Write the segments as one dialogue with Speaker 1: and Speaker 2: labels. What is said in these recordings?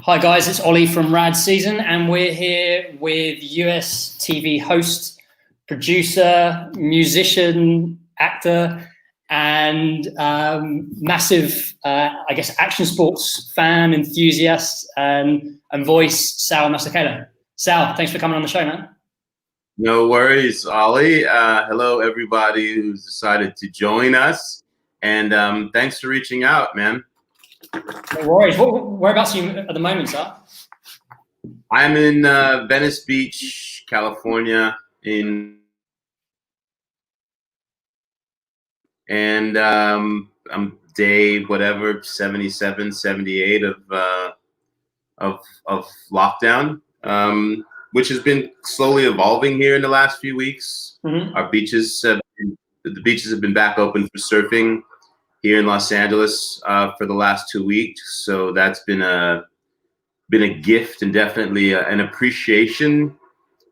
Speaker 1: Hi guys, it's Oli from Rad Season, and we're here with US TV host, producer, musician, actor, and massive, I guess, action sports fan, enthusiast, and voice, Sal Masekela. Sal, thanks for coming on the show, man.
Speaker 2: No worries, Ollie. Hello, everybody who's decided to join us, and thanks for reaching out, man.
Speaker 1: No worries. Whereabouts are you at the moment, sir?
Speaker 2: I'm in Venice Beach, California, and I'm day whatever 77, 78 of lockdown, which has been slowly evolving here in the last few weeks.
Speaker 1: Mm-hmm.
Speaker 2: The beaches have been back open for surfing here in Los Angeles for the last 2 weeks, so that's been a gift and definitely an appreciation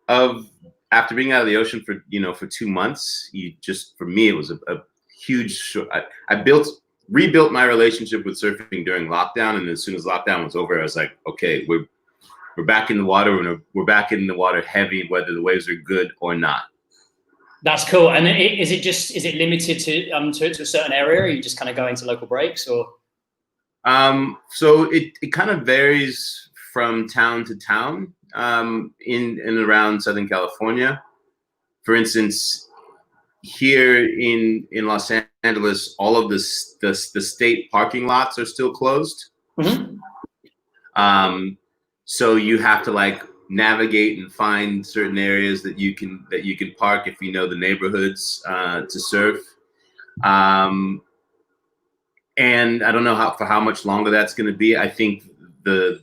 Speaker 2: of after being out of the ocean for 2 months. For me, it was a huge. I rebuilt my relationship with surfing during lockdown, and as soon as lockdown was over, I was like, okay, we're back in the water, and we're back in the water heavy, whether the waves are good or not.
Speaker 1: That's cool. And is it limited to a certain area, or are you just kind of going to local breaks, or?
Speaker 2: So it kind of varies from town to town in and around Southern California. For instance, here in Los Angeles, all of the state parking lots are still closed.
Speaker 1: Mm-hmm.
Speaker 2: So you have to navigate and find certain areas that you can park if you know the neighborhoods to surf. And I don't know for how much longer that's going to be. I think the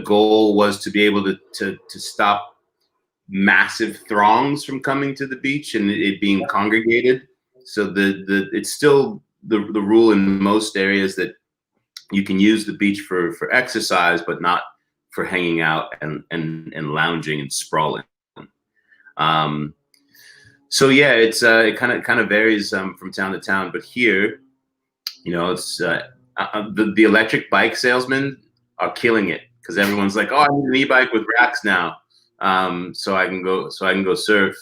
Speaker 2: goal was to be able to stop massive throngs from coming to the beach and it being congregated. So it's still the rule in most areas that you can use the beach for exercise, but not for hanging out and lounging and sprawling. So yeah, it kind of varies from town to town. But here, it's the electric bike salesmen are killing it because everyone's like, oh, I need an e-bike with racks now, so I can go surf.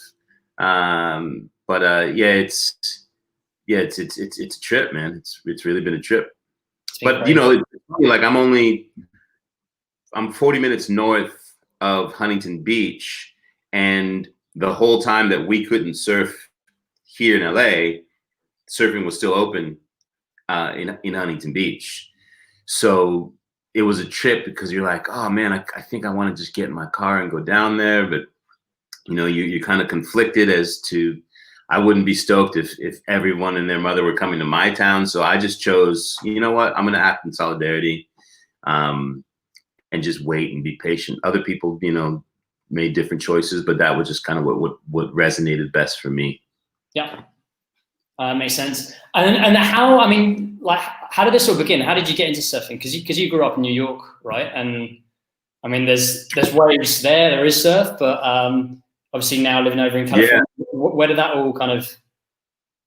Speaker 2: It's a trip, man. It's really been a trip. But I'm 40 minutes north of Huntington Beach, and the whole time that we couldn't surf here in LA, surfing was still open in Huntington Beach. So it was a trip because you're like, oh man, I think I want to just get in my car and go down there. But you're kind of conflicted as to, I wouldn't be stoked if everyone and their mother were coming to my town. So I just chose, you know what, I'm going to act in solidarity and just wait and be patient. Other people, made different choices, but that was just kind of what resonated best for me.
Speaker 1: Yeah. Makes sense. And how, how did this all begin? How did you get into surfing? Because you grew up in New York, right? And there's waves there is surf, but obviously now living over in California, yeah. Where did that all kind of?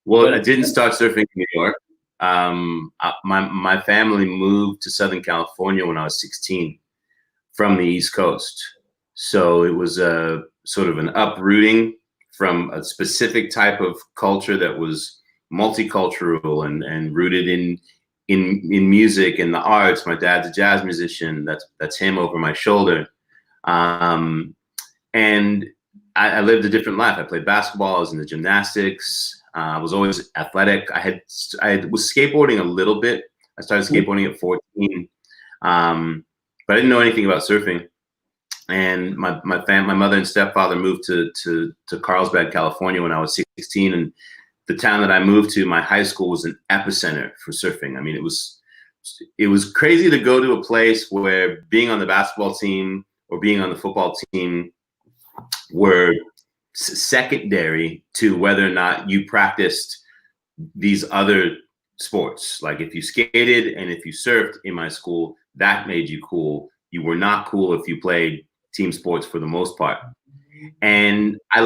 Speaker 2: Well, I didn't start surfing in New York. My family moved to Southern California when I was 16 from the East Coast. So it was a sort of an uprooting from a specific type of culture that was multicultural and rooted in music and the arts. My dad's a jazz musician. That's him over my shoulder. And I lived a different life. I played basketball. I was into gymnastics. I was always athletic. I was skateboarding a little bit. I started skateboarding at 14, but I didn't know anything about surfing. And my mother and stepfather moved to Carlsbad, California when I was 16. And the town that I moved to, my high school was an epicenter for surfing. I mean, it was crazy to go to a place where being on the basketball team or being on the football team were secondary to whether or not you practiced these other sports. Like if you skated and if you surfed in my school, that made you cool. You were not cool if you played team sports for the most part. And I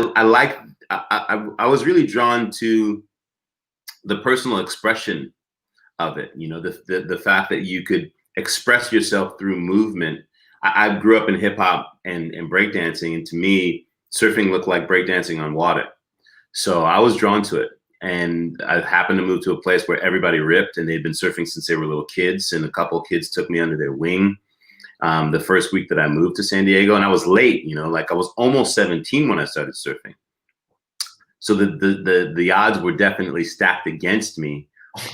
Speaker 2: was really drawn to the personal expression of it. The fact that you could express yourself through movement. I grew up in hip hop and breakdancing, and to me, surfing looked like breakdancing on water. So I was drawn to it. And I happened to move to a place where everybody ripped, and they'd been surfing since they were little kids. And a couple of kids took me under their wing the first week that I moved to San Diego. And I was late, you know, like I was almost 17 when I started surfing. So the odds were definitely stacked against me.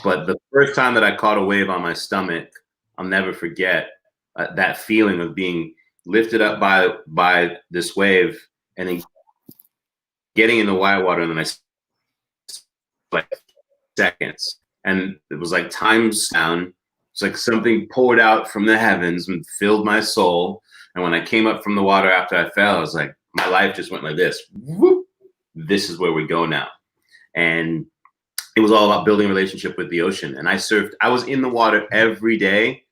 Speaker 2: But the first time that I caught a wave on my stomach, I'll never forget that feeling of being lifted up by this wave and then getting in the white water, and then like seconds, and it was like time sound. It's like something poured out from the heavens and filled my soul. And when I came up from the water after I fell, I was like, my life just went like this. Whoop, this is where we go now. And it was all about building a relationship with the ocean. And I surfed. I was in the water every day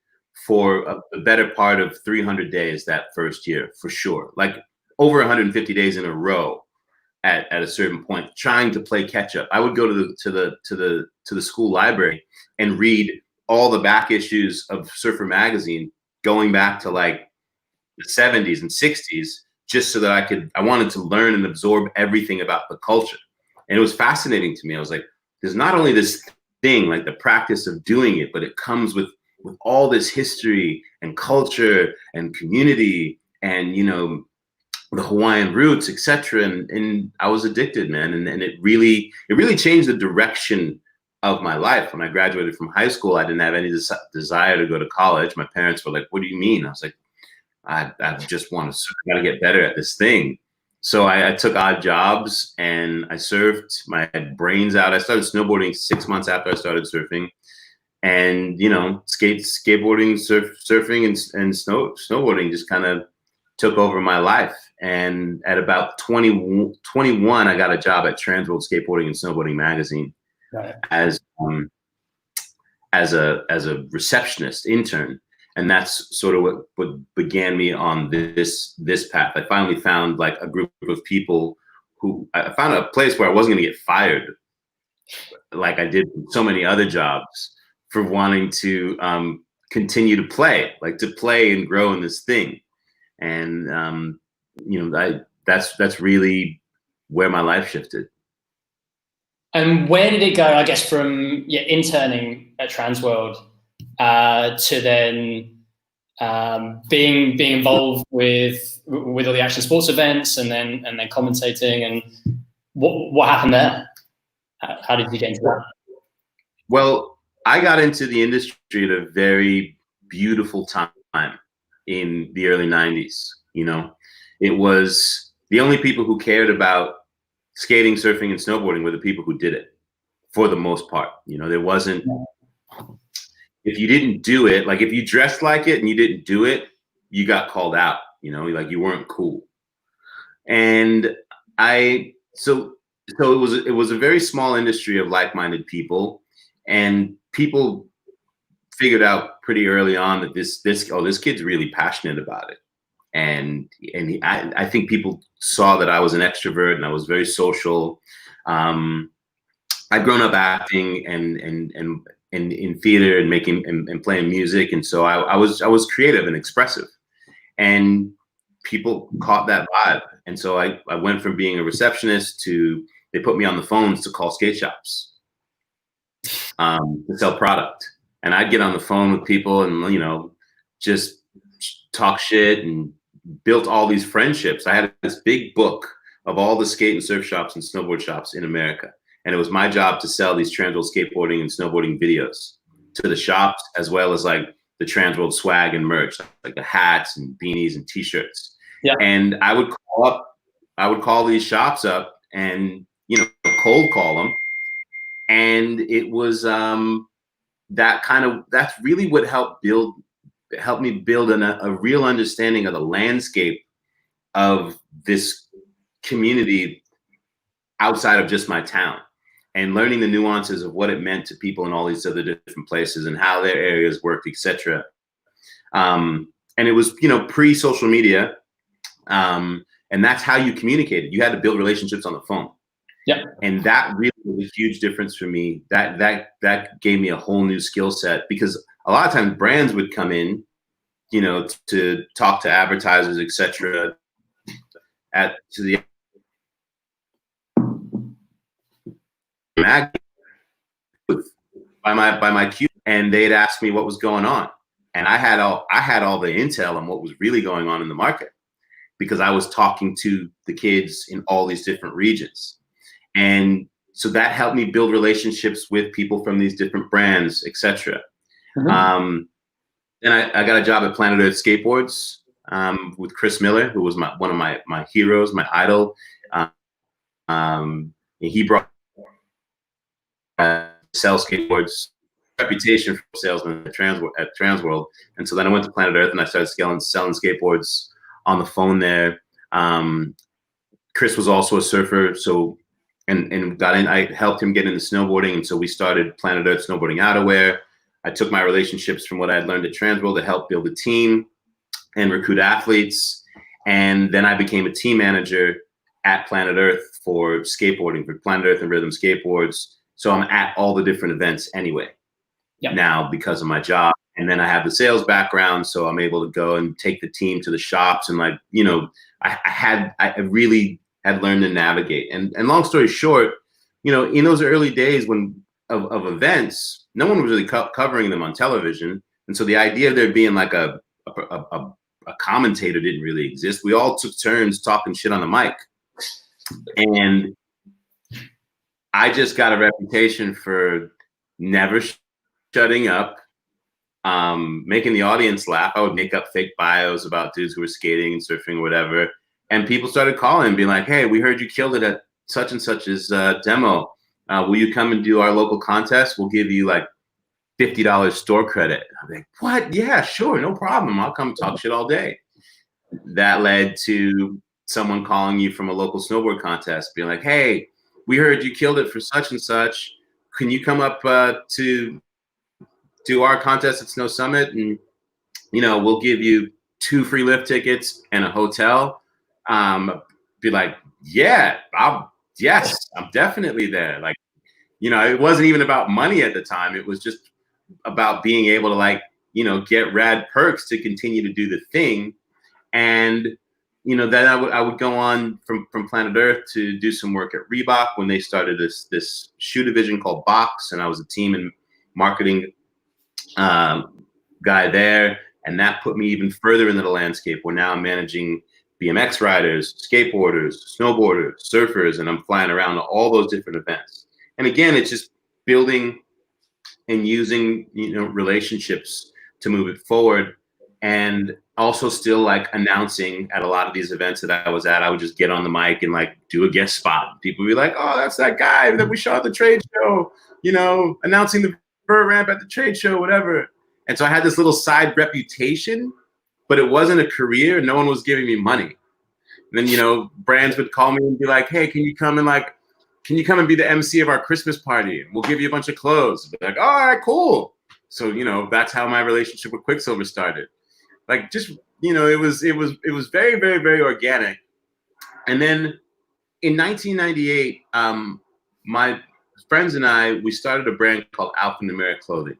Speaker 2: for a better part of 300 days that first year, for sure. Like over 150 days in a row. At a certain point, trying to play catch up. I would go to the school library and read all the back issues of Surfer magazine, going back to like the 70s and 60s, just so that I wanted to learn and absorb everything about the culture. And it was fascinating to me. I was like, there's not only this thing, like the practice of doing it, but it comes with all this history and culture and community and, you know, the Hawaiian roots, etc. And I was addicted, man. And it really changed the direction of my life. When I graduated from high school, I didn't have any desire to go to college. My parents were like, what do you mean? I was like, I just want to got to get better at this thing. So I took odd jobs and I surfed my brains out. I started snowboarding 6 months after I started surfing. And, you know, skateboarding, surfing and snowboarding just kind of took over my life. And at about 21, I got a job at Transworld Skateboarding and Snowboarding magazine. Right. as a receptionist intern. And that's sort of what began me on this path. I finally found like a group of people who I found a place where I wasn't going to get fired like I did so many other jobs for wanting to continue to play and grow in this thing. And you know, that's really where my life shifted.
Speaker 1: And where did it go, I guess, from interning at Transworld to then being involved with all the action sports events and then commentating, and what happened there? How did you get into that?
Speaker 2: Well, I got into the industry at a very beautiful time in the early 90s. You know, it was the only people who cared about skating, surfing, and snowboarding were the people who did it for the most part. You know, there wasn't, if you didn't do it, like if you dressed like it and you didn't do it, you got called out, you know, like you weren't cool. And so it was a very small industry of like-minded people, and people figured out pretty early on that this kid's really passionate about it. And I think people saw that I was an extrovert and I was very social. I'd grown up acting and in theater and making and playing music, and so I was creative and expressive, and people caught that vibe. And so I went from being a receptionist to, they put me on the phones to call skate shops to sell product, and I'd get on the phone with people and, you know, just talk shit and built all these friendships. I had this big book of all the skate and surf shops and snowboard shops in America. And it was my job to sell these Transworld skateboarding and snowboarding videos to the shops, as well as like the Transworld swag and merch, like the hats and beanies and t-shirts. Yeah. And I would call these shops up and, you know, cold call them. And it was that's really what helped me build a real understanding of the landscape of this community outside of just my town, and learning the nuances of what it meant to people in all these other different places and how their areas worked, etc. And it was, you know, pre-social media, and that's how you communicated. You had to build relationships on the phone. Yeah, and that really was a huge difference for me. That gave me a whole new skill set, because a lot of times brands would come in, you know, to talk to advertisers, etc. To the mag by my cue, and they'd ask me what was going on, and I had all the intel on what was really going on in the market, because I was talking to the kids in all these different regions. And so that helped me build relationships with people from these different brands, etc. And I got a job at Planet Earth Skateboards with Chris Miller, who was one of my heroes, my idol. And he brought Sal Skateboards reputation for salesman at Transworld. And so then I went to Planet Earth and I started selling skateboards on the phone there. Chris was also a surfer, so and got in. I helped him get into snowboarding, and so we started Planet Earth Snowboarding Outerwear. I took my relationships from what I had learned at Transworld to help build a team and recruit athletes, and then I became a team manager at Planet Earth for skateboarding, for Planet Earth and Rhythm Skateboards. So I'm at all the different events anyway. Yep. Now because of my job. And then I have the sales background, so I'm able to go and take the team to the shops, and like, you know, I really had learned to navigate. And long story short, you know, in those early days of events, no one was really covering them on television, and so the idea of there being like a commentator didn't really exist. We all took turns talking shit on the mic, and I just got a reputation for never shutting up. Making the audience laugh. I would make up fake bios about dudes who were skating and surfing or whatever. And people started calling and being like, hey, we heard you killed it at such and such's demo. Will you come and do our local contest? We'll give you like $50 store credit. I'm like, what? Yeah, sure. No problem. I'll come talk shit all day. That led to someone calling you from a local snowboard contest being like, hey, we heard you killed it for such and such. Can you come up to do our contest at Snow Summit, and you know, we'll give you 2 free lift tickets and a hotel. Be like, yeah, yes, I'm definitely there. Like, you know, it wasn't even about money at the time. It was just about being able to, like, you know, get rad perks to continue to do the thing. And you know, then I would go on from Planet Earth to do some work at Reebok when they started this shoe division called Box, and I was a team and marketing guy there, and that put me even further into the landscape, where now I'm managing BMX riders, skateboarders, snowboarders, surfers, and I'm flying around to all those different events. And again, it's just building and using, you know, relationships to move it forward, and also still like announcing at a lot of these events that I was at. I would just get on the mic and like do a guest spot. People would be like, oh, that's that guy that we saw at the trade show, you know, announcing the vert ramp at the trade show, whatever. And so I had this little side reputation, but it wasn't a career. No one was giving me money. And then, you know, brands would call me and be like, hey, can you come and be the MC of our Christmas party? We'll give you a bunch of clothes. I'd be like, all right, cool. So, you know, that's how my relationship with Quicksilver started. Like, just, you know, it was very, very, very organic. And then in 1998, my friends and I, we started a brand called Alphanumeric Clothing,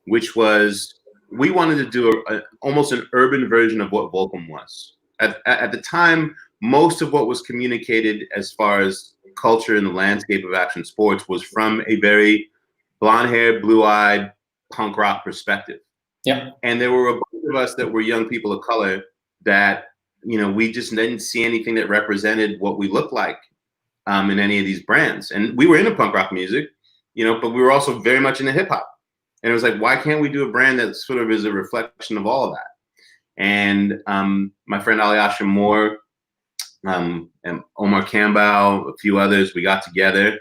Speaker 2: which was, we wanted to do almost an urban version of what Volcom was. At the time, most of what was communicated as far as culture in the landscape of action sports was from a very blonde-haired, blue-eyed punk rock perspective.
Speaker 1: Yeah.
Speaker 2: And there were a bunch of us that were young people of color that, you know, we just didn't see anything that represented what we looked like in any of these brands. And we were into punk rock music, you know, but we were also very much into hip hop. And it was like, why can't we do a brand that sort of is a reflection of all of that? And my friend Ali Moore and Omar Campbell, a few others, we got together.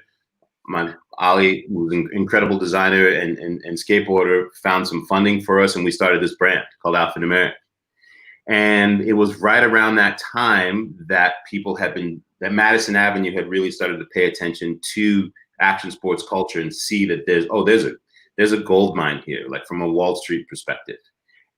Speaker 2: Ali, who was an incredible designer and skateboarder, found some funding for us, and we started this brand called Alphanumeric. And it was right around that time that that Madison Avenue had really started to pay attention to action sports culture and see that there's a gold mine here, like from a Wall Street perspective.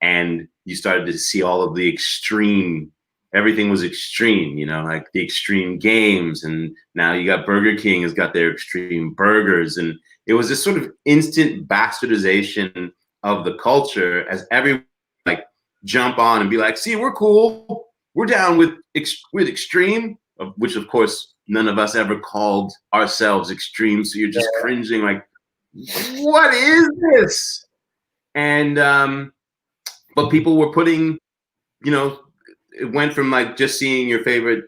Speaker 2: And you started to see all of the extreme everything was extreme, you know, like the extreme games. And now you got Burger King has got their extreme burgers. And it was this sort of instant bastardization of the culture as everyone like jump on and be like, see, we're cool. We're down with extreme, which of course none of us ever called ourselves extreme. So you're just cringing like, what is this? And, but people were putting, you know, it went from like just seeing your favorite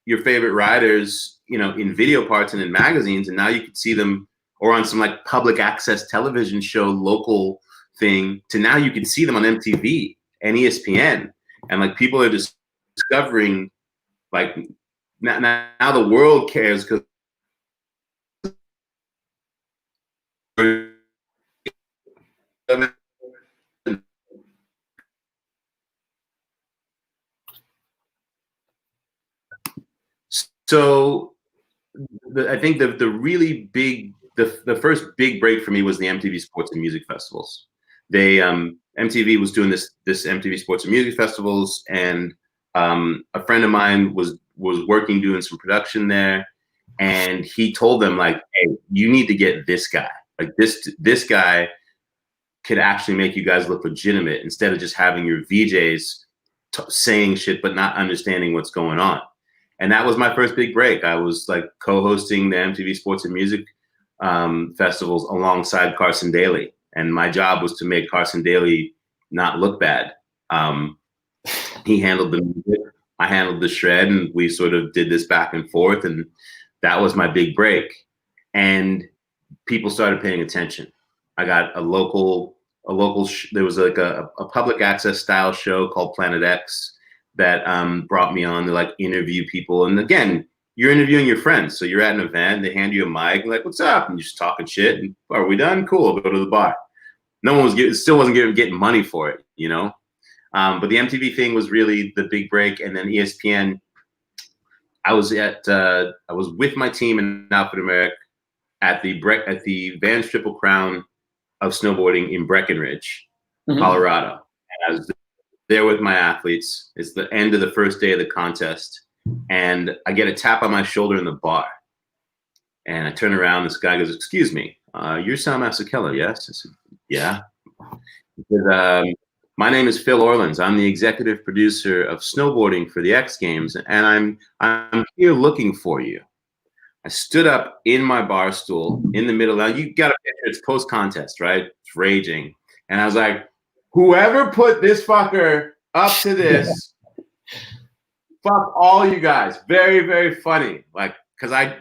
Speaker 2: riders, you know, in video parts and in magazines, and now you could see them or on some like public access television show, local thing, to now you can see them on MTV and ESPN, and like people are just discovering like now the world cares because so I think the really big, the first big break for me was the MTV Sports and Music Festivals. They MTV was doing this MTV Sports and Music Festivals, and a friend of mine was working doing some production there, and he told them like, hey, you need to get this guy. Like this guy could actually make you guys look legitimate instead of just having your VJs saying shit but not understanding what's going on. And that was my first big break. I was like co-hosting the MTV Sports and Music festivals alongside Carson Daly. And my job was to make Carson Daly not look bad. He handled the music, I handled the shred, and we sort of did this back and forth. And that was my big break. And people started paying attention. I got a local, there was like a public access style show called Planet X that brought me on to like interview people. And again, you're interviewing your friends. So you're at an event, they hand you a mic, and like, what's up? And you're just talking shit. And are we done? Cool, I'll go to the bar. No one was still wasn't getting money for it, you know? But the MTV thing was really the big break. And then ESPN, I was with my team in Alphanumeric at the Vans Triple Crown of snowboarding in Breckenridge, Colorado. And I was there with my athletes. It's the end of the first day of the contest, and I get a tap on my shoulder in the bar. And I turn around, this guy goes, excuse me, you're Sal Masekela, yes? I said, yeah. He said, my name is Phil Orleans. I'm the executive producer of Snowboarding for the X Games, and I'm here looking for you. I stood up in my bar stool in the middle. Now you got a picture, it's post-contest, right? It's raging. And I was like, whoever put this fucker up to this, fuck all you guys. Very, very funny. Like, because I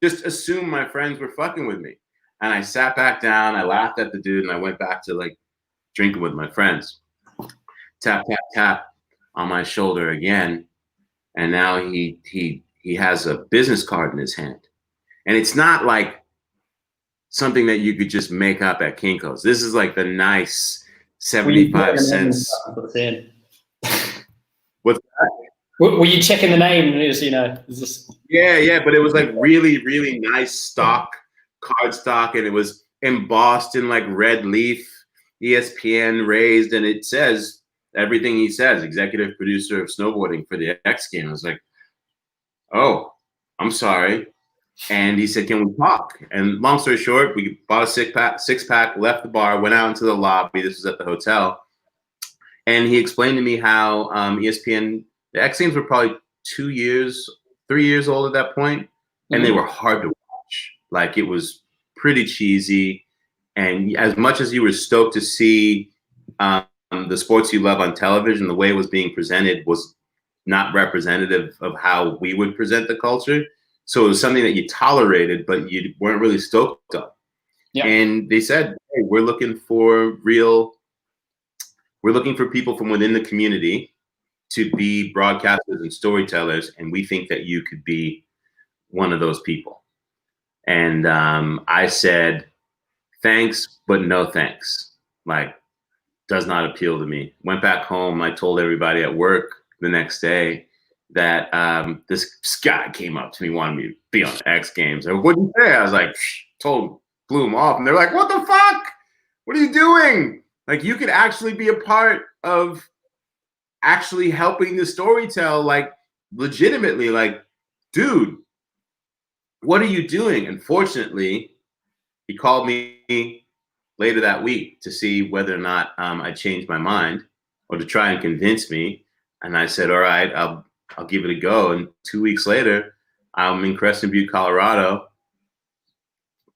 Speaker 2: just assumed my friends were fucking with me. And I sat back down, I laughed at the dude, and I went back to like drinking with my friends. Tap, tap, tap on my shoulder again. And now he has a business card in his hand. And it's not like something that you could just make up at Kinko's. This is like the nice 75 cents. What's that?
Speaker 1: Were you checking the name? And it was, you know, is this...
Speaker 2: Yeah, but it was like really, really nice stock, card stock, and it was embossed in like red leaf, ESPN raised, and it says everything he says, executive producer of Snowboarding for the X Games. I was like, oh, I'm sorry. And he said, can we talk? And long story short, we bought a six pack, left the bar, went out into the lobby. This was at the hotel. And he explained to me how ESPN, the X Games were probably 3 years old at that point, and they were hard to watch. Like, it was pretty cheesy. And as much as you were stoked to see the sports you love on television, the way it was being presented was not representative of how we would present the culture. So it was something that you tolerated, but you weren't really stoked on. Yeah. And they said, hey, we're looking for people from within the community to be broadcasters and storytellers, and we think that you could be one of those people. And I said, thanks, but no thanks. Like, does not appeal to me. Went back home. I told everybody at work the next day that this guy came up to me, wanted me to be on X Games. I wouldn't say. I was like, blew him off. And they're like, what the fuck? What are you doing? Like, you could actually be a part of actually helping the story tell, like, legitimately, like, dude, what are you doing? And fortunately, he called me later that week to see whether or not I changed my mind, or to try and convince me. And I said, all right, I'll give it a go. And 2 weeks later, I'm in Crescent Butte, Colorado,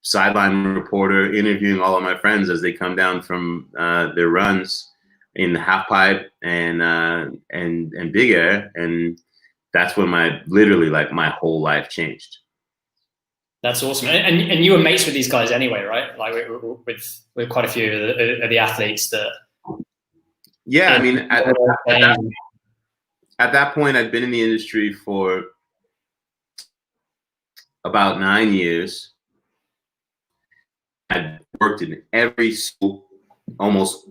Speaker 2: sideline reporter, interviewing all of my friends as they come down from their runs in the half pipe and big air. And that's when literally like my whole life changed.
Speaker 1: That's awesome. And you were mates with these guys anyway, right? Like with quite a few of the athletes that.
Speaker 2: Yeah, I mean, at that point, I'd been in the industry for about 9 years. I'd worked in every single, almost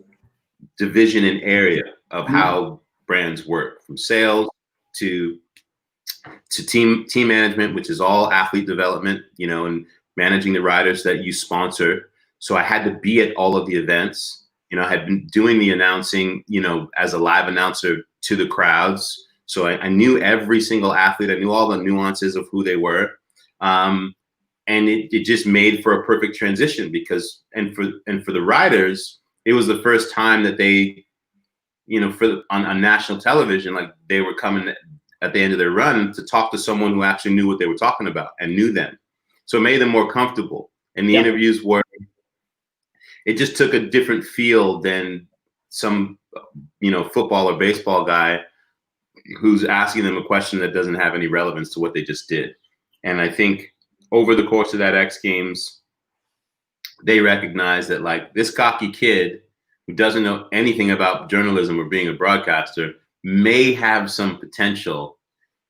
Speaker 2: division and area of how brands work, from sales to team management, which is all athlete development, you know, and managing the riders that you sponsor. So I had to be at all of the events. You know, I had been doing the announcing, you know, as a live announcer to the crowds. So I knew every single athlete. I knew all the nuances of who they were. And it just made for a perfect transition because, and for the riders, it was the first time that they, you know, on national television, like they were coming at the end of their run to talk to someone who actually knew what they were talking about and knew them. So it made them more comfortable. And the interviews were, it just took a different feel than some, you know, football or baseball guy who's asking them a question that doesn't have any relevance to what they just did. And I think over the course of that X Games, they recognized that, like, this cocky kid who doesn't know anything about journalism or being a broadcaster may have some potential.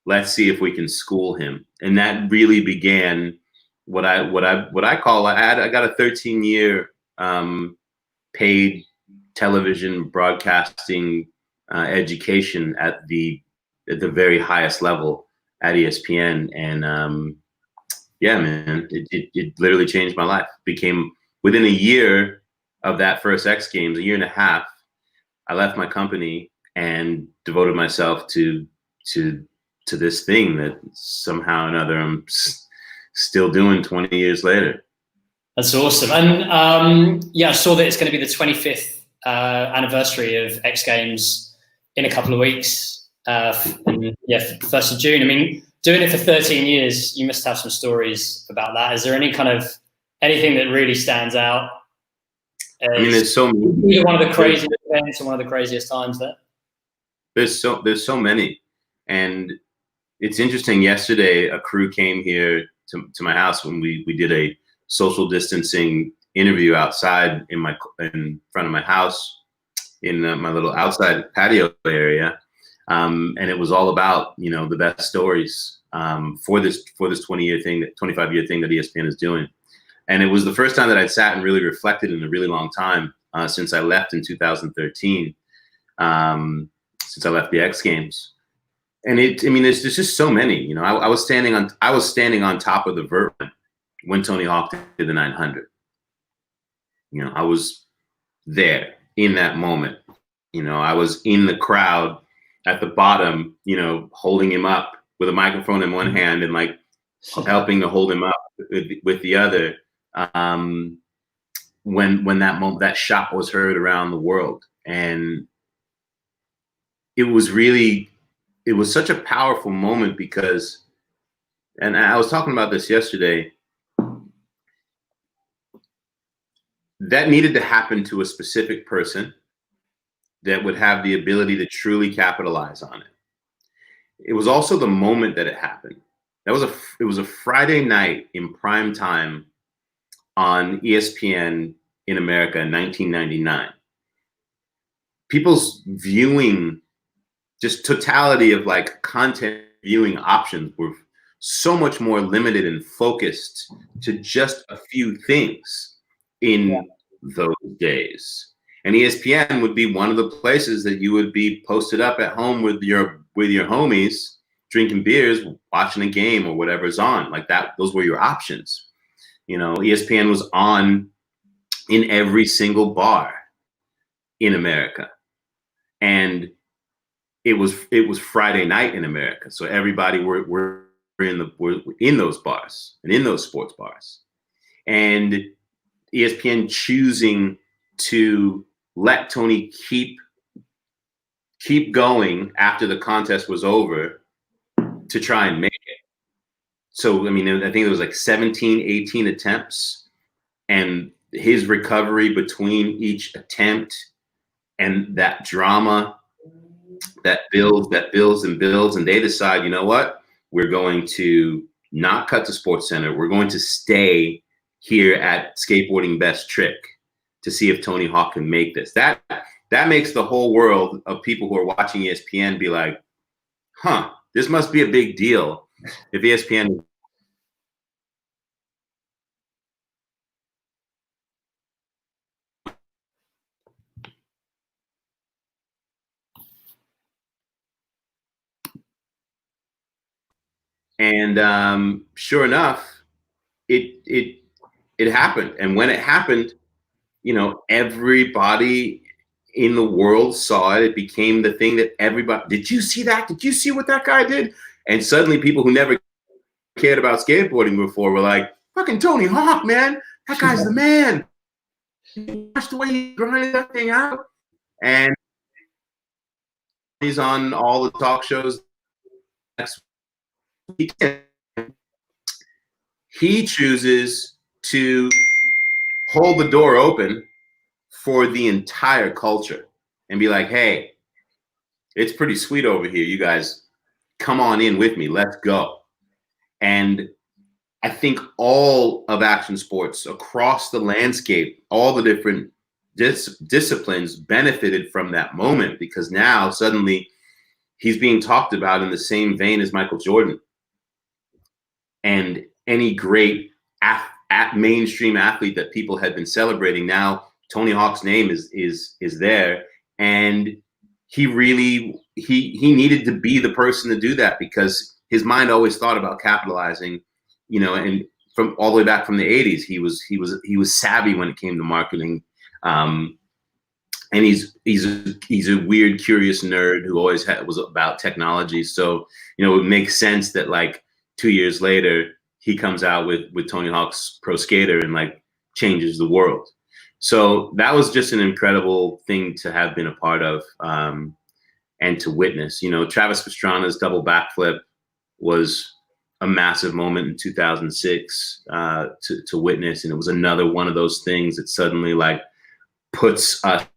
Speaker 2: Let's see if we can school him. And that really began what I call, I got a 13-year paid television broadcasting education at the very highest level at ESPN. And yeah, man, it literally changed my life. Became, within a year of that first X Games, a year and a half, I left my company and devoted myself to this thing that somehow or another I'm still doing 20 years later.
Speaker 1: That's awesome. And yeah, I saw that it's going to be the 25th anniversary of X Games in a couple of weeks. And yeah, 1st of June. I mean, doing it for 13 years, you must have some stories about that. Is there anything that really stands out?
Speaker 2: I mean, there's so many.
Speaker 1: One of the craziest events and one of the craziest times there.
Speaker 2: There's so many. And it's interesting. Yesterday, a crew came here to my house when we did a social distancing interview outside in front of my house in my little outside patio area. And it was all about, you know, the best stories for this 25-year thing that ESPN is doing. And it was the first time that I'd sat and really reflected in a really long time since I left in 2013, since I left the X Games. And I mean, there's just so many. You know, I was standing on top of the vert when Tony Hawk did the 900. You know, I was there in that moment. You know, I was in the crowd at the bottom, you know, holding him up with a microphone in one hand and like helping to hold him up with the other. When that shot was heard around the world. And it was such a powerful moment because, and I was talking about this yesterday, that needed to happen to a specific person that would have the ability to truly capitalize on it. It was also the moment that it happened. It was a Friday night in prime time on ESPN in America in 1999. People's viewing, just totality of like content viewing options were so much more limited and focused to just a few things in those days. And ESPN would be one of the places that you would be posted up at home with your homies, drinking beers, watching a game or whatever's on. Like that, those were your options. You know, ESPN was on in every single bar in America. And it was Friday night in America, so everybody were in those bars and in those sports bars, and ESPN choosing to let Tony keep going after the contest was over to try and make it. So, I mean, I think it was like 17, 18 attempts, and his recovery between each attempt and that drama that builds and builds. And they decide, you know what? We're going to not cut to Sports Center. We're going to stay here at Skateboarding Best Trick to see if Tony Hawk can make this. That makes the whole world of people who are watching ESPN be like, huh, this must be a big deal if ESPN. And sure enough, it happened. And when it happened, you know, everybody in the world saw it. It became the thing that everybody, did you see that? Did you see what that guy did? And suddenly people who never cared about skateboarding before were like, fucking Tony Hawk, man. That guy's the man. Watch the way he grinded that thing out. And he's on all the talk shows next week. He chooses to hold the door open for the entire culture and be like, hey, it's pretty sweet over here. You guys come on in with me. Let's go. And I think all of action sports across the landscape, all the different disciplines benefited from that moment, because now suddenly he's being talked about in the same vein as Michael Jordan and any great mainstream athlete that people had been celebrating. Now Tony Hawk's name is there, and he really he needed to be the person to do that, because his mind always thought about capitalizing, you know, and from all the way back from the 80s, he was savvy when it came to marketing. And he's a weird, curious nerd who always was about technology. So, you know, it makes sense that like 2 years later, he comes out with Tony Hawk's Pro Skater and like changes the world. So that was just an incredible thing to have been a part of, and to witness. You know, Travis Pastrana's double backflip was a massive moment in 2006 to witness, and it was another one of those things that suddenly like puts us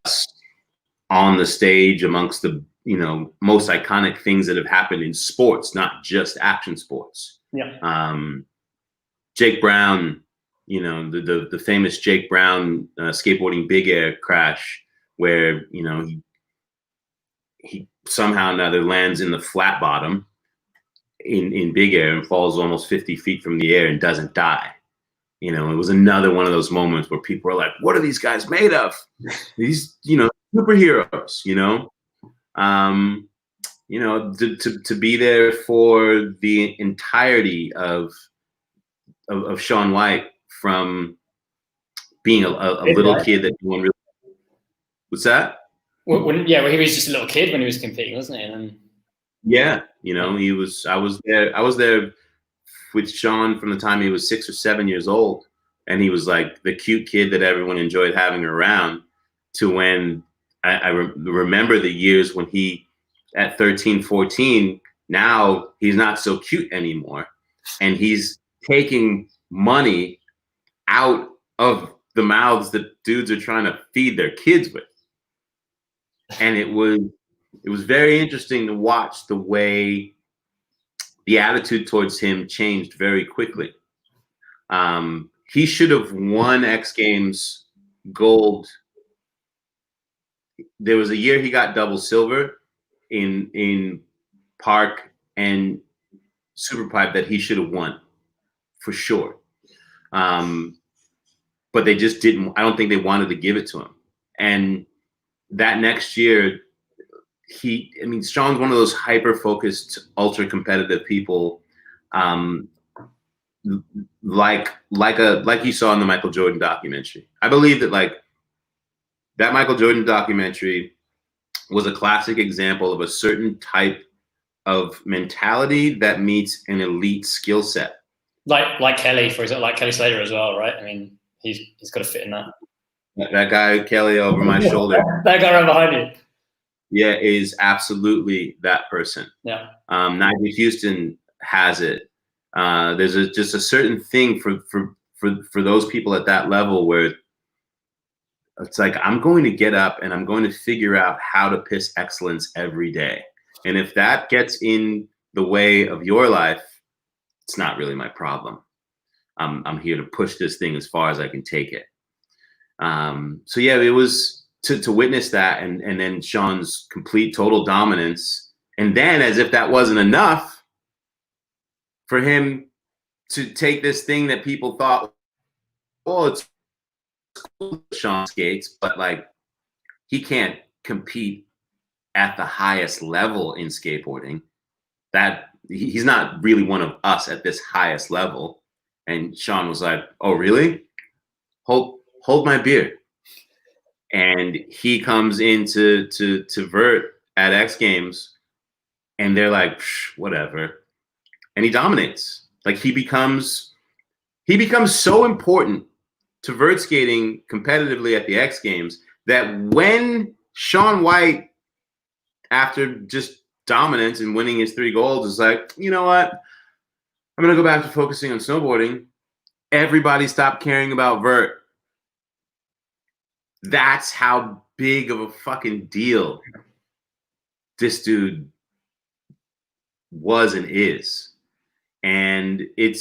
Speaker 2: on the stage amongst the, you know, most iconic things that have happened in sports, not just action sports.
Speaker 1: Yeah.
Speaker 2: Jake Brown, you know, the famous Jake Brown skateboarding big air crash, where, you know, he somehow or another lands in the flat bottom in big air and falls almost 50 feet from the air and doesn't die. You know, it was another one of those moments where people are like, what are these guys made of? These, you know, superheroes, you know? You know, to be there for the entirety of Shaun White, from being a little kid that no one really. What's that?
Speaker 1: Well, he was just a little kid when he was competing, wasn't he? And
Speaker 2: yeah, you know, he was. I was there with Shaun from the time he was 6 or 7 years old, and he was like the cute kid that everyone enjoyed having around, to when I remember the years when he, at 13, 14, now he's not so cute anymore, and he's taking money out of the mouths that dudes are trying to feed their kids with. And it was very interesting to watch the way the attitude towards him changed very quickly. He should have won X Games gold. There was a year he got double silver in park and superpipe that he should have won for sure. But they just didn't. I don't think they wanted to give it to him. And that next year, Shaun's one of those hyper-focused, ultra-competitive people, like you saw in the Michael Jordan documentary. I believe that like that Michael Jordan documentary was a classic example of a certain type of mentality that meets an elite skill set.
Speaker 1: Like Kelly, for example, like Kelly Slater as well, right? I mean, he's got to fit in that.
Speaker 2: That guy, Kelly, over my shoulder.
Speaker 1: That guy right behind you.
Speaker 2: Yeah, is absolutely that person.
Speaker 1: Yeah.
Speaker 2: Nigel Houston has it. There's just a certain thing for those people at that level where it's like, I'm going to get up and I'm going to figure out how to piss excellence every day. And if that gets in the way of your life, it's not really my problem. I'm here to push this thing as far as I can take it. So yeah, it was to witness that, and then Sean's complete total dominance. And then, as if that wasn't enough, for him to take this thing that people thought, oh, it's cool, Sean skates, but like, he can't compete at the highest level in skateboarding. That he's not really one of us at this highest level. And Sean was like, oh, really? Hold my beer. And he comes into to Vert at X Games, and they're like, whatever. And he dominates. Like, he becomes so important to vert skating competitively at the X Games that when Shaun White, after just dominance and winning his 3 golds, is like, you know what? I'm going to go back to focusing on snowboarding. Everybody stopped caring about vert. That's how big of a fucking deal this dude was and is. And it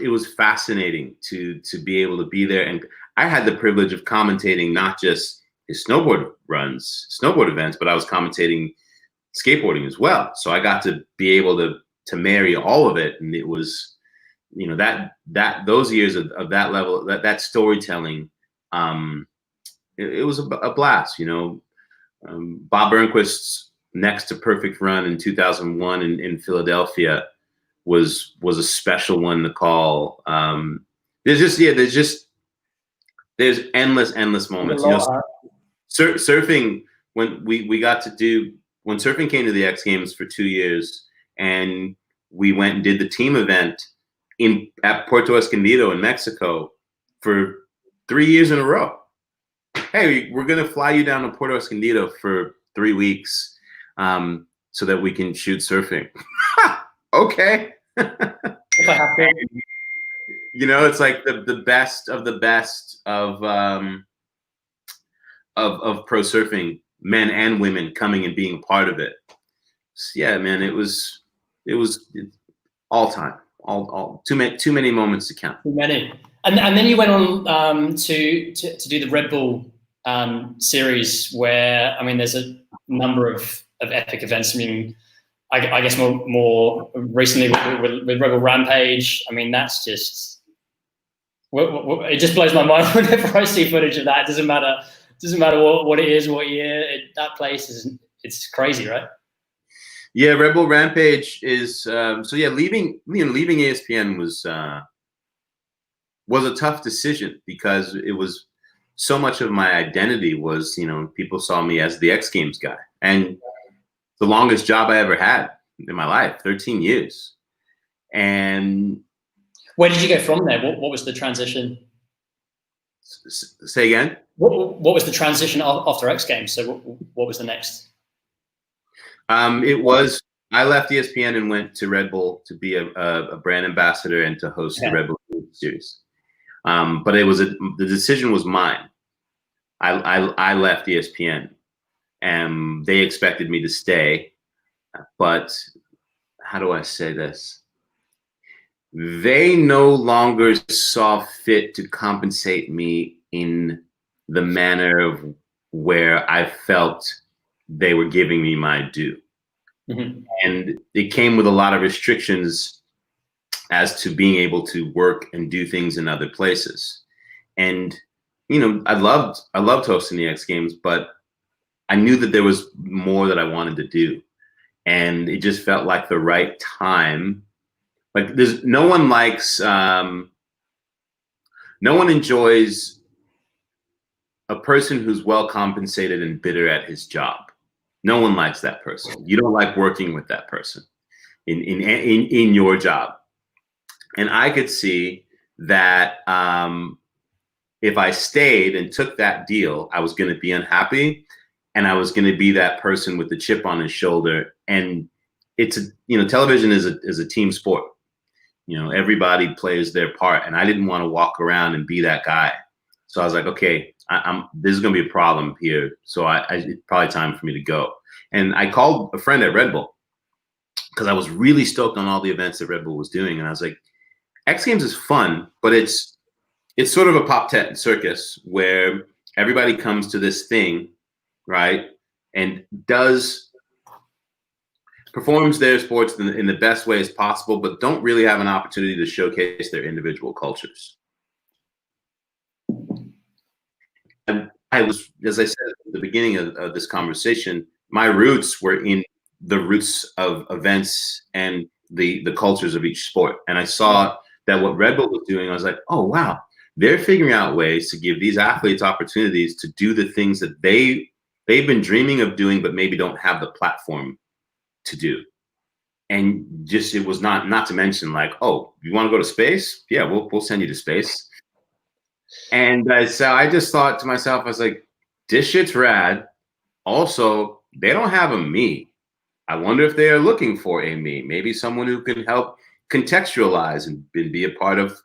Speaker 2: was fascinating to be able to be there. And I had the privilege of commentating not just his snowboard events, but I was commentating skateboarding as well. So I got to be able to marry all of it. And it was, you know, that those years of that level, that storytelling, it was a blast, you know. Bob Burnquist's next to perfect run in 2001 in Philadelphia was a special one to call. There's endless moments. You know, surfing, when we got to do, when surfing came to the X Games for 2 years, and we went and did the team event at Puerto Escondido in Mexico for 3 years in a row. Hey, we're gonna fly you down to Puerto Escondido for 3 weeks, so that we can shoot surfing. Okay. You know, it's like the best of the best of pro surfing, men and women coming and being a part of it. So yeah, man, it was all time, all too many moments to count.
Speaker 1: Too many. And then you went on to do the Red Bull series, where, I mean, there's a number of epic events. I mean, I guess more recently with Red Bull Rampage. I mean, that's just, it just blows my mind whenever I see footage of that. It doesn't matter what it is, what year. That place it's crazy, right?
Speaker 2: Yeah, Red Bull Rampage is so yeah. Leaving ESPN was a tough decision, because it was so much of my identity was, you know, people saw me as the X Games guy, and the longest job I ever had in my life, 13 years. And
Speaker 1: where did you go from there? What was the transition?
Speaker 2: Say again?
Speaker 1: What was the transition after X Games? So what was the next?
Speaker 2: It was, I left ESPN and went to Red Bull to be a brand ambassador and to host the Red Bull series. But the decision was mine. I left ESPN, and they expected me to stay, but how do I say this? They no longer saw fit to compensate me in the manner of where I felt they were giving me my due. Mm-hmm. And it came with a lot of restrictions as to being able to work and do things in other places. And, you know, I loved hosting the X Games, but I knew that there was more that I wanted to do. And it just felt like the right time. Like, no one enjoys a person who's well compensated and bitter at his job. No one likes that person. You don't like working with that person in your job. And I could see that if I stayed and took that deal, I was going to be unhappy, and I was going to be that person with the chip on his shoulder. And it's television is a team sport. Everybody plays their part, and I didn't want to walk around and be that guy. So I was like, okay, this is going to be a problem here. So it's probably time for me to go. And I called a friend at Red Bull because I was really stoked on all the events that Red Bull was doing. And I was like, X Games is fun, but it's sort of a pop tent circus where everybody comes to this thing, right? And performs their sports in the best way as possible, but don't really have an opportunity to showcase their individual cultures. And I was, as I said at the beginning of this conversation, my roots were in the roots of events and the cultures of each sport. And I saw that what Red Bull was doing, I was like, oh, wow, they're figuring out ways to give these athletes opportunities to do the things that they've been dreaming of doing, but maybe don't have the platform to do. And just, it was not to mention like, oh, you want to go to space? Yeah, we'll send you to space. And so I just thought to myself, I was like, this shit's rad. Also, they don't have a me. I wonder if they are looking for a me, maybe someone who can help contextualize and be a part of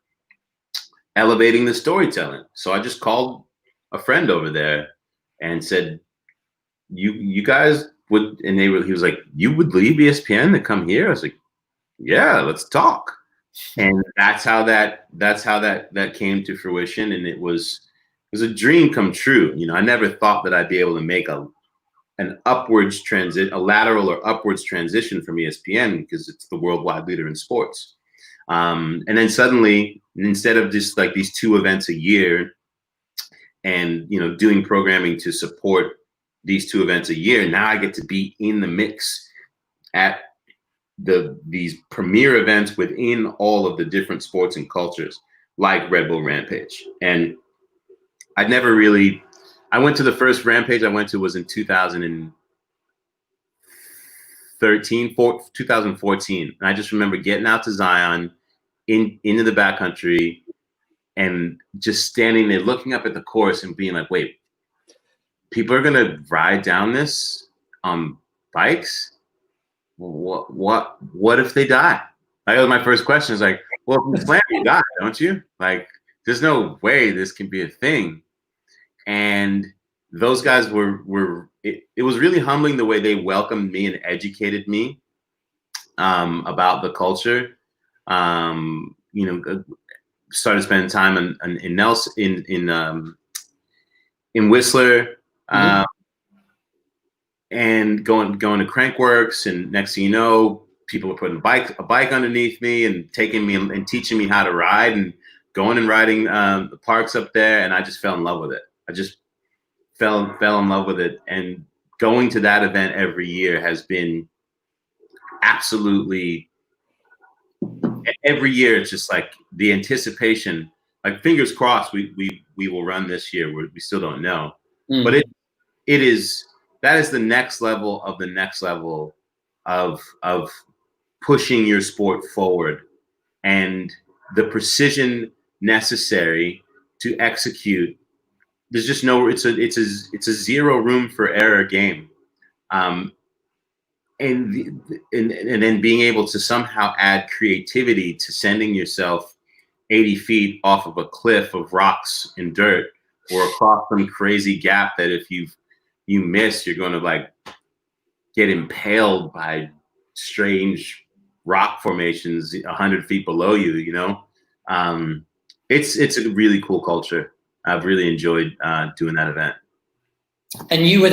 Speaker 2: elevating the storytelling. So I just called a friend over there and said, you guys would, and he was like, you would leave ESPN to come here? I was like, yeah, let's talk. And that's how that came to fruition. And it was a dream come true. I never thought that I'd be able to make an upwards transit, a lateral or upwards transition from ESPN, because it's the worldwide leader in sports. And then suddenly, instead of just like these 2 events a year and, doing programming to support these 2 events a year, now I get to be in the mix at these premier events within all of the different sports and cultures, like Red Bull Rampage. And I went to the first Rampage I went to was in 2014. And I just remember getting out to Zion into the backcountry and just standing there looking up at the course and being like, wait, people are going to ride down this on bikes? What if they die? That was my first question. Is like, well, if you slam, you die, don't you? Like, there's no way this can be a thing. And those guys it was really humbling the way they welcomed me and educated me about the culture. Started spending time in Nelson, in Whistler, and going to Crankworks, and next thing you know, people are putting a bike underneath me and taking me and teaching me how to ride, and going and riding the parks up there, and I just fell in love with it. I just fell in love with it, and going to that event every year has been absolutely. Every year, it's just like the anticipation. Like, fingers crossed, we will run this year. We still don't know, but that is the next level of the next level of pushing your sport forward, and the precision necessary to execute. There's just it's a zero room for error game, and then being able to somehow add creativity to sending yourself 80 feet off of a cliff of rocks and dirt, or across some crazy gap that if you miss, you're going to like get impaled by strange rock formations 100 feet below you. It's a really cool culture. I've really enjoyed doing that event.
Speaker 1: And you were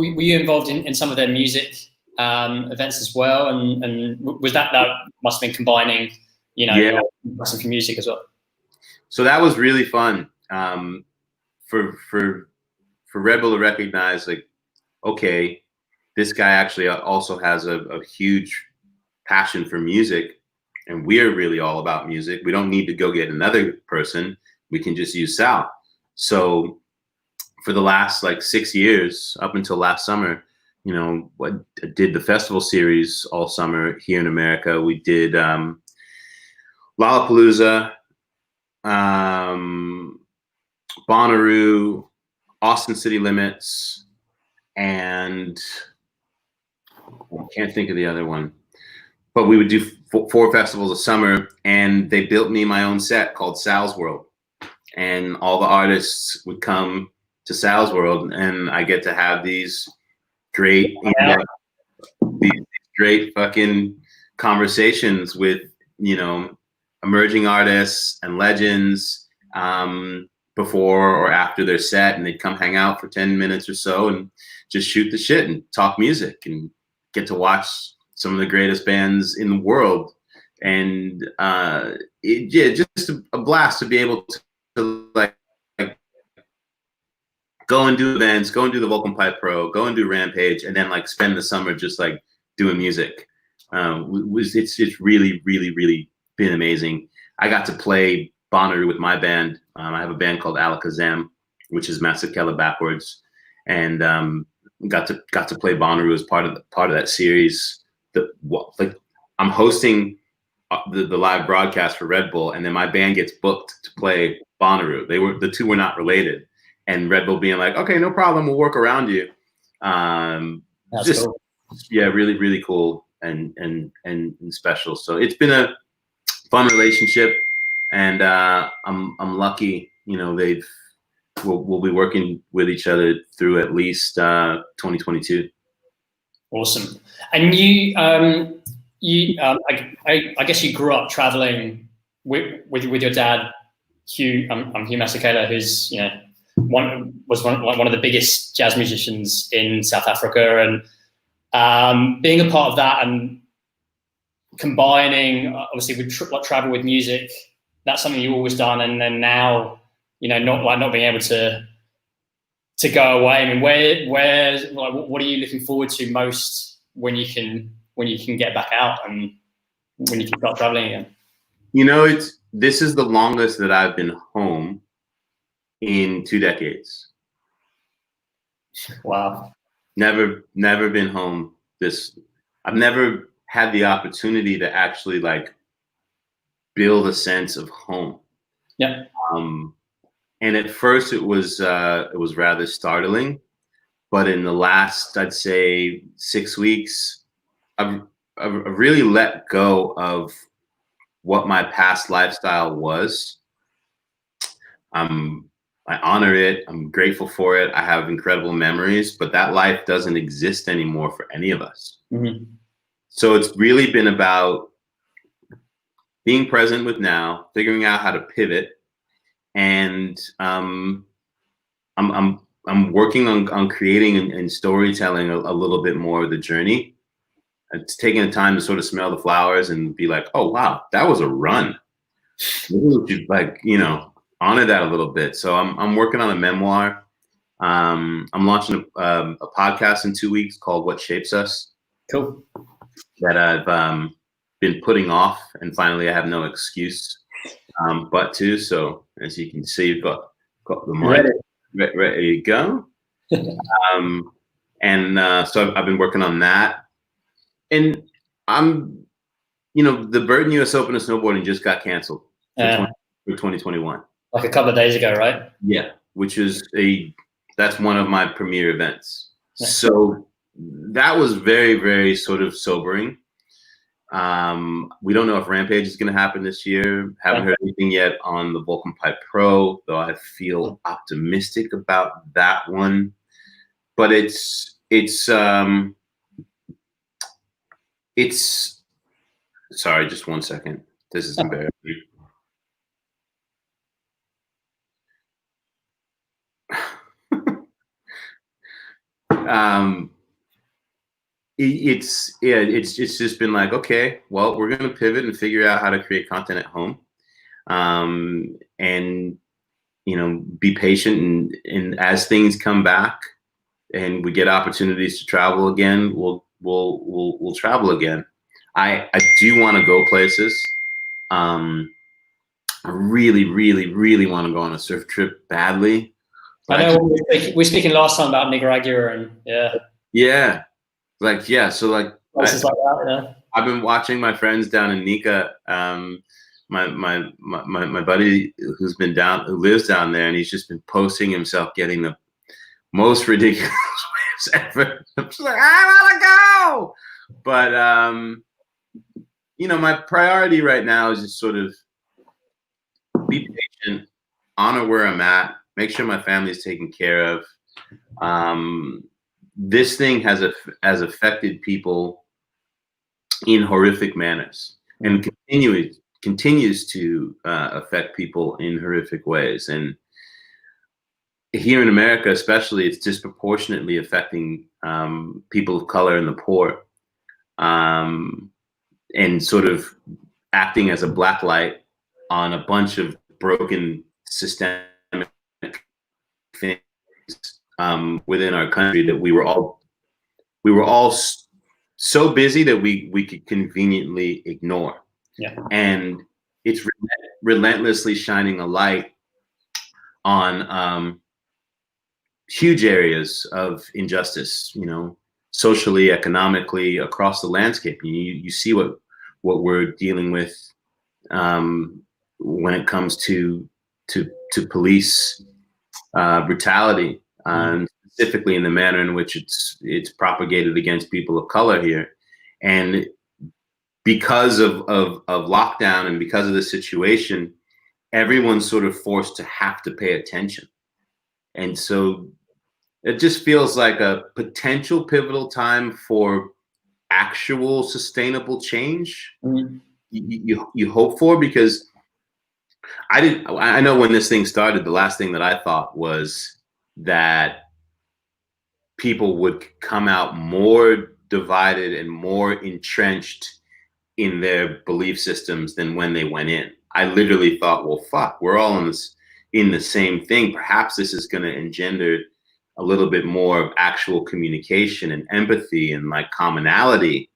Speaker 1: you involved in some of their music events as well? And was that must have been combining,
Speaker 2: yeah,
Speaker 1: some music as well?
Speaker 2: So that was really fun for Red Bull to recognize, like, okay, this guy actually also has a huge passion for music, and we're really all about music. We don't need to go get another person. We can just use Sal. So for the last like 6 years, up until last summer, you know, I did the festival series all summer here in America. We did Lollapalooza, Bonnaroo, Austin City Limits, and I can't think of the other one. But we would do 4 festivals a summer, and they built me my own set called Sal's World. And all the artists would come to Sal's World, and I get to have these great, these great fucking conversations with, you know, emerging artists and legends before or after their set, and they'd come hang out for 10 minutes or so and just shoot the shit and talk music and get to watch some of the greatest bands in the world. And just a blast to be able to like go and do events, go and do the Vulcan Pipe Pro, go and do Rampage, and then like spend the summer just like doing music. It's really, really, really been amazing. I got to play Bonnaroo with my band. I have a band called Alakazam, which is Masekela backwards, and got to play Bonnaroo as part of that series. I'm hosting the live broadcast for Red Bull, and then my band gets booked to play Bonnaroo. The two were not related, and Red Bull being like, okay, no problem, we'll work around you. Just cool. Yeah, really, really cool and special. So it's been a fun relationship, and I'm lucky. You know, we'll be working with each other through at least 2022. Awesome.
Speaker 1: And I guess you grew up traveling with your dad, Hugh Masekela, who's, you know, one of the biggest jazz musicians in South Africa, and being a part of that and combining, obviously, with travel with music. That's something you've always done, and then now, you know, not being able to go away. I mean, what are you looking forward to most when you can get back out and when you can start traveling again?
Speaker 2: You know, this is the longest that I've been home in 2 decades.
Speaker 1: Wow.
Speaker 2: Never been home I've never had the opportunity to actually like build a sense of home.
Speaker 1: Yeah.
Speaker 2: And at first it was rather startling, but in the last, I'd say 6 weeks, I've really let go of what my past lifestyle was. I honor it. I'm grateful for it. I have incredible memories, but that life doesn't exist anymore for any of us.
Speaker 1: Mm-hmm.
Speaker 2: So it's really been about being present with now, figuring out how to pivot, and I'm working on creating and storytelling a little bit more of the journey. It's taking the time to sort of smell the flowers and be like, oh wow, that was a run. Maybe we should, like, you know, honor that a little bit. So I'm working on a memoir. I'm launching a podcast in 2 weeks called What Shapes Us.
Speaker 1: Cool.
Speaker 2: That I've been putting off, and finally I have no excuse but to. So as you can see, you've got the mic ready to go. So I've been working on that, and you know, the Burton US Open of Snowboarding just got canceled for 2021.
Speaker 1: Like a couple of days ago, right?
Speaker 2: Yeah, which is that's one of my premier events. Yeah. So that was very, very sort of sobering. We don't know if Rampage is going to happen this year. Haven't heard anything yet on the Vulcan Pipe Pro, though I feel optimistic about that one. But it's sorry, just 1 second. This is embarrassing. It's just been like, okay, well, we're gonna pivot and figure out how to create content at home, and, you know, be patient, and as things come back and we get opportunities to travel again, we'll travel again. I do want to go places. I really, really, really want to go on a surf trip badly.
Speaker 1: I know we were speaking last time about Nicaragua and
Speaker 2: yeah, like so like
Speaker 1: places like that.
Speaker 2: I've been watching my friends down in Nika. My buddy who lives down there, and he's just been posting himself getting the most ridiculous waves ever. I'm just like, I want to go, but my priority right now is just sort of be patient, honor where I'm at, make sure my family's taken care of. This thing has affected people in horrific manners, and continues to affect people in horrific ways. And here in America, especially, it's disproportionately affecting people of color and the poor, and sort of acting as a black light on a bunch of broken systemic things within our country that we were all so busy that we could conveniently ignore. And it's relentlessly shining a light on huge areas of injustice, socially, economically, across the landscape. You see what we're dealing with when it comes to police brutality, specifically in the manner in which it's propagated against people of color here. And because of lockdown and because of the situation, everyone's sort of forced to have to pay attention. And so it just feels like a potential pivotal time for actual sustainable change. You hope for, because I know when this thing started, the last thing that I thought was that people would come out more divided and more entrenched in their belief systems than when they went in. I literally thought, well, fuck, we're all in the same thing. Perhaps this is going to engender a little bit more of actual communication and empathy and like commonality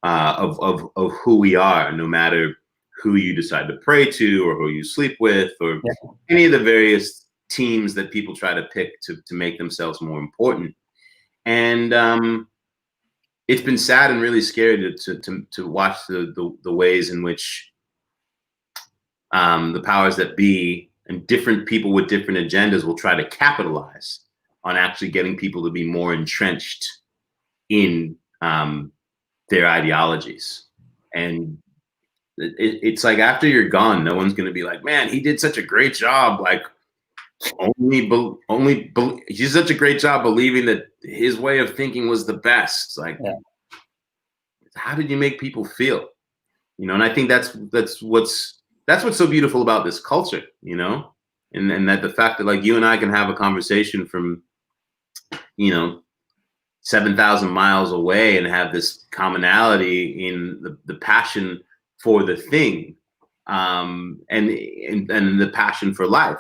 Speaker 2: of who we are, no matter who you decide to pray to or who you sleep with or any of the various teams that people try to pick to make themselves more important. And it's been sad and really scary to watch the ways in which the powers that be and different people with different agendas will try to capitalize on actually getting people to be more entrenched in their ideologies. And it's like, after you're gone, no one's going to be like, man, he did such a great job. Like, he's such a great job believing that his way of thinking was the best. Like, how did you make people feel? And I think that's what's so beautiful about this culture, and that the fact that like you and I can have a conversation from 7,000 miles away and have this commonality in the passion for the thing, and the passion for life.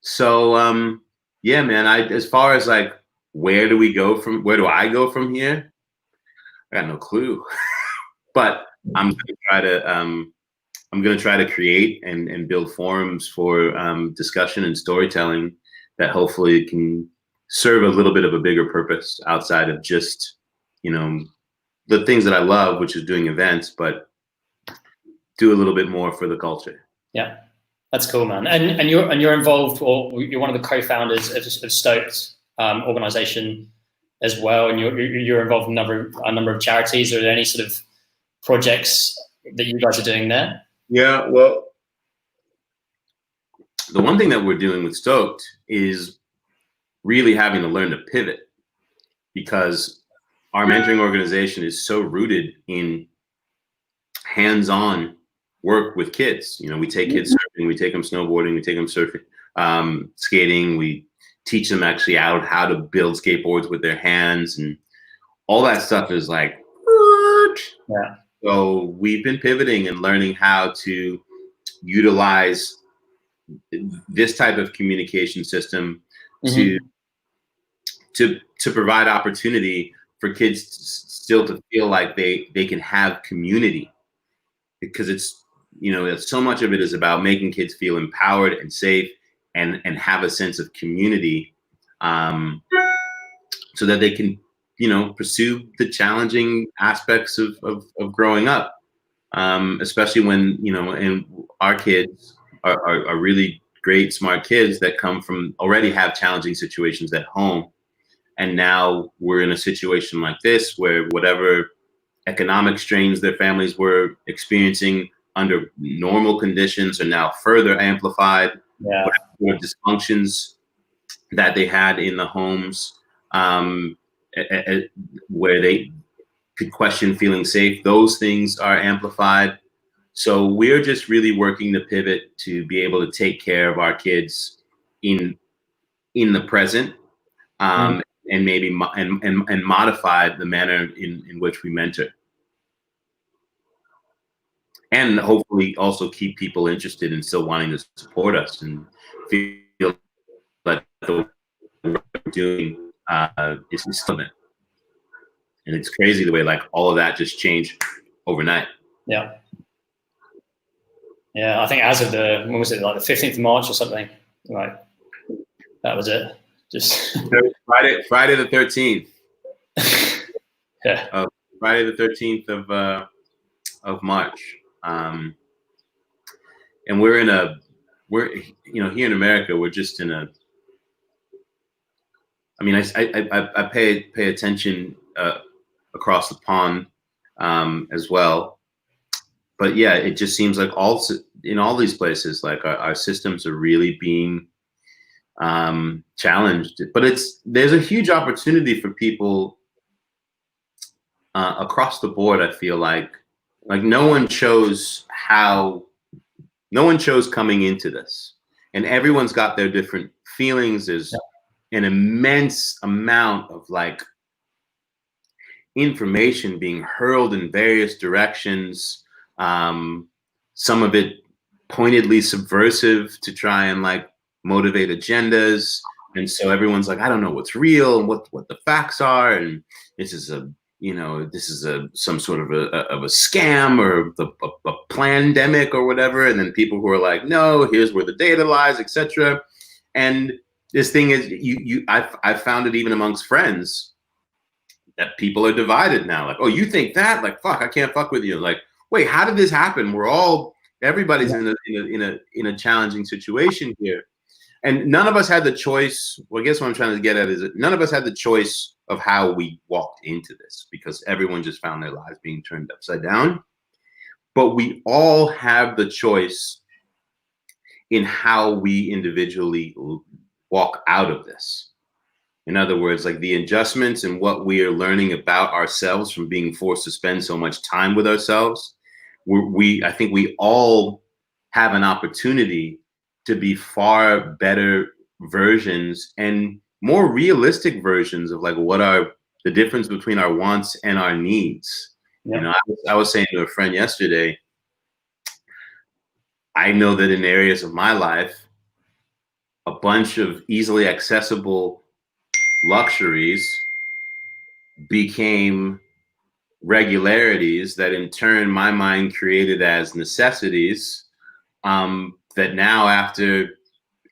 Speaker 2: So yeah, man, as far as like where do I go from here? I got no clue. But I'm gonna try to create and build forums for discussion and storytelling that hopefully can serve a little bit of a bigger purpose outside of just the things that I love, which is doing events, but do a little bit more for the culture.
Speaker 1: Yeah, that's cool, man. And you're involved, or you're one of the co-founders of Stoked organization as well, and you're involved in a number of charities. Are there any sort of projects that you guys are doing there?
Speaker 2: Yeah, well, the one thing that we're doing with Stoked is really having to learn to pivot, because our mentoring organization is so rooted in hands-on work with kids. We take kids surfing, we take them snowboarding, we take them surfing, skating. We teach them actually out how to build skateboards with their hands, and all that stuff is like,
Speaker 1: yeah.
Speaker 2: So we've been pivoting and learning how to utilize this type of communication system to provide opportunity for kids still to feel like they can have community, because it's so much of it is about making kids feel empowered and safe and have a sense of community, so that they can, pursue the challenging aspects of growing up, especially when, and our kids are really great, smart kids that already have challenging situations at home. And now we're in a situation like this where whatever economic strains their families were experiencing under normal conditions are now further amplified.
Speaker 1: Yeah.
Speaker 2: Whatever dysfunctions that they had in the homes, where they could question feeling safe, those things are amplified. So we're just really working to pivot to be able to take care of our kids in the present, and maybe and modify the manner in which we mentor, and hopefully also keep people interested in still wanting to support us and feel like the work we're doing is relevant. And it's crazy the way like all of that just changed overnight.
Speaker 1: Yeah. Yeah, I think as of when was it, like the 15th of March or something? Like, that was it. Just
Speaker 2: Friday the 13th.
Speaker 1: Yeah.
Speaker 2: Friday the 13th of March. And we're here in America, we're just in a, I mean, I pay attention across the pond as well. But yeah, it just seems like in all these places, like our systems are really being challenged. But there's a huge opportunity for people across the board. I feel like no one chose coming into this, and everyone's got their different feelings. There's an immense amount of like information being hurled in various directions. Some of it pointedly subversive to try and like motivate agendas. And so everyone's like, I don't know what's real and what the facts are. And this is some sort of a scam or a pandemic or whatever. And then people who are like, no, here's where the data lies, etc. And this thing is, I've found it even amongst friends that people are divided now. Like, oh, you think that? Like, fuck, I can't fuck with you. Like, wait, how did this happen? Everybody's in a challenging situation here. And none of us had the choice. Well, I guess what I'm trying to get at is that none of us had the choice of how we walked into this, because everyone just found their lives being turned upside down. But we all have the choice in how we individually walk out of this. In other words, like the adjustments and what we are learning about ourselves from being forced to spend so much time with ourselves. I think we all have an opportunity to be far better versions and more realistic versions of like what are the difference between our wants and our needs. Yeah. I was saying to a friend yesterday, I know that in areas of my life, a bunch of easily accessible luxuries became regularities that in turn my mind created as necessities, that now after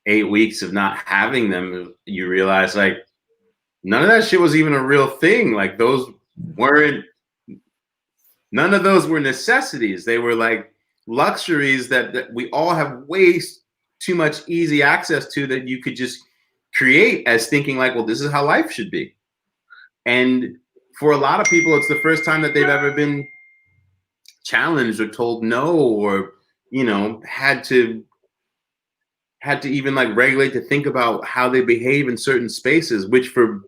Speaker 2: 8 weeks of not having them, you realize like none of that shit was even a real thing. Like none of those were necessities. They were like luxuries that we all have way too much easy access to, that you could just create as thinking like, well, this is how life should be. And for a lot of people, it's the first time that they've ever been challenged or told no, or, had to even like regulate to think about how they behave in certain spaces, which for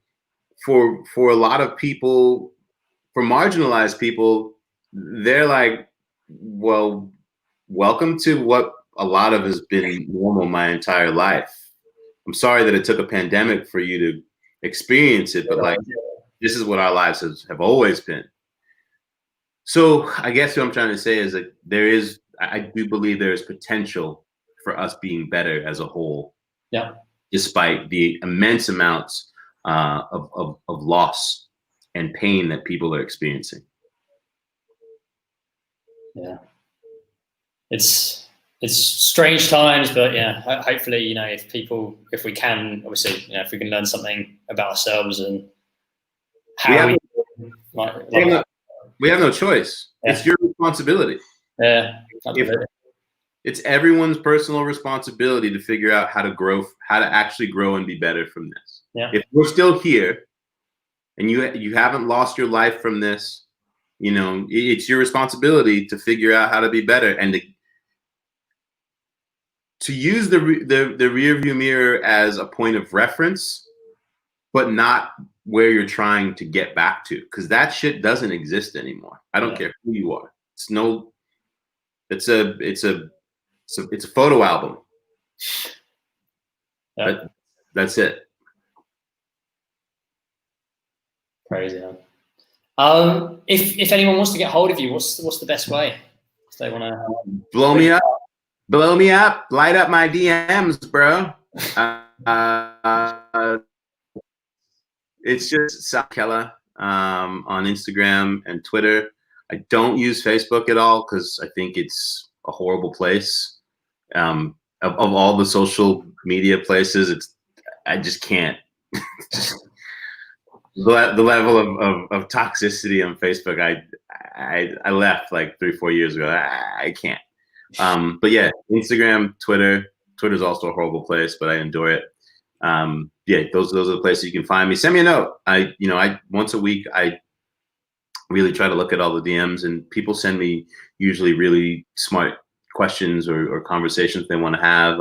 Speaker 2: a lot of people, for marginalized people, they're like, well, welcome to what a lot of has been normal my entire life. I'm sorry that it took a pandemic for you to experience it, but like, this is what our lives have always been. So I guess what I'm trying to say is that I do believe there is potential for us being better as a whole. Yeah. Despite the immense amounts of loss and pain that people are experiencing.
Speaker 1: Yeah. It's it's strange times, but yeah, hopefully, you know, if we can, obviously, you know, if we can learn something about ourselves and how
Speaker 2: we have no choice. Yeah. It's your responsibility.
Speaker 1: Yeah.
Speaker 2: It's everyone's personal responsibility to figure out how to actually grow and be better from this.
Speaker 1: Yeah.
Speaker 2: If we're still here and you haven't lost your life from this, you know, it's your responsibility to figure out how to be better and to use the rear view mirror as a point of reference, but not where you're trying to get back to, because that shit doesn't exist anymore. I don't care who you are. It's a photo album. Yeah. That's it.
Speaker 1: Crazy. Huh? If anyone wants to get hold of you, what's the best way? If they want to
Speaker 2: blow me up, light up my DMs, bro. It's just Sal Masekela on Instagram and Twitter. I don't use Facebook at all because I think it's a horrible place. Of all the social media places, I just can't. The level of toxicity on Facebook, I left like 3-4 years ago. I can't. But yeah, Instagram, Twitter's also a horrible place, but I enjoy it. Yeah, those are the places you can find me. Send me a note. I once a week I really try to look at all the DMs, and people send me usually really smart questions or conversations they want to have.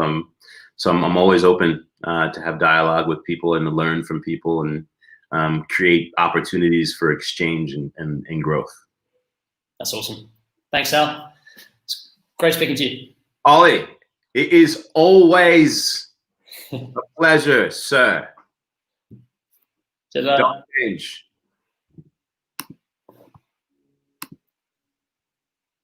Speaker 2: So I'm always open to have dialogue with people and to learn from people and create opportunities for exchange and growth.
Speaker 1: That's awesome. Thanks, Sal. It's great speaking to you.
Speaker 2: Oli, it is always a pleasure, sir. Don't change.